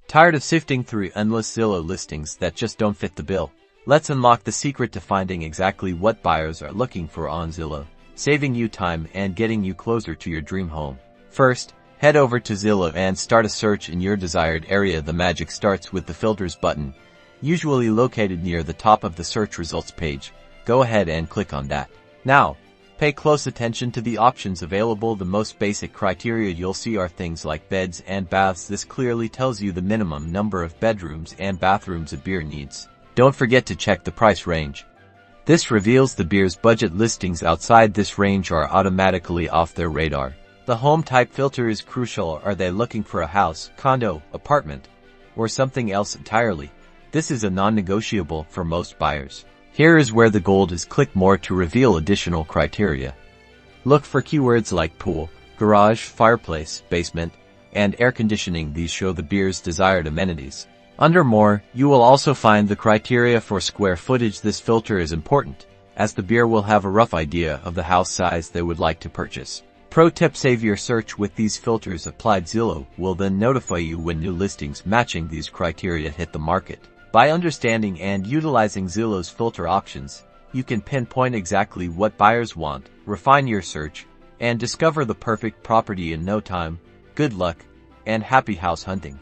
Tired of sifting through endless Zillow listings that just don't fit the bill? Let's unlock the secret to finding exactly what buyers are looking for on Zillow, saving you time and getting you closer to your dream home. First, head over to Zillow and start a search in your desired area. The magic starts with the Filters button, usually located near the top of the search results page. Go ahead and click on that. Now, pay close attention to the options available. The most basic criteria you'll see are things like beds and baths. This clearly tells you the minimum number of bedrooms and bathrooms a buyer needs. Don't forget to check the price range. This reveals the buyer's budget. Listings outside this range are automatically off their radar. The home type filter is crucial. Are they looking for a house, condo, apartment, or something else entirely? This is a non-negotiable for most buyers. Here is where the gold is. Click more to reveal additional criteria. Look for keywords like pool, garage, fireplace, basement, and air conditioning. These show the buyer's desired amenities. Under more, you will also find the criteria for square footage. This filter is important, as the buyer will have a rough idea of the house size they would like to purchase. Pro tip: save your search with these filters applied. Zillow will then notify you when new listings matching these criteria hit the market. By understanding and utilizing Zillow's filter options, you can pinpoint exactly what buyers want, refine your search, and discover the perfect property in no time. Good luck, and happy house hunting.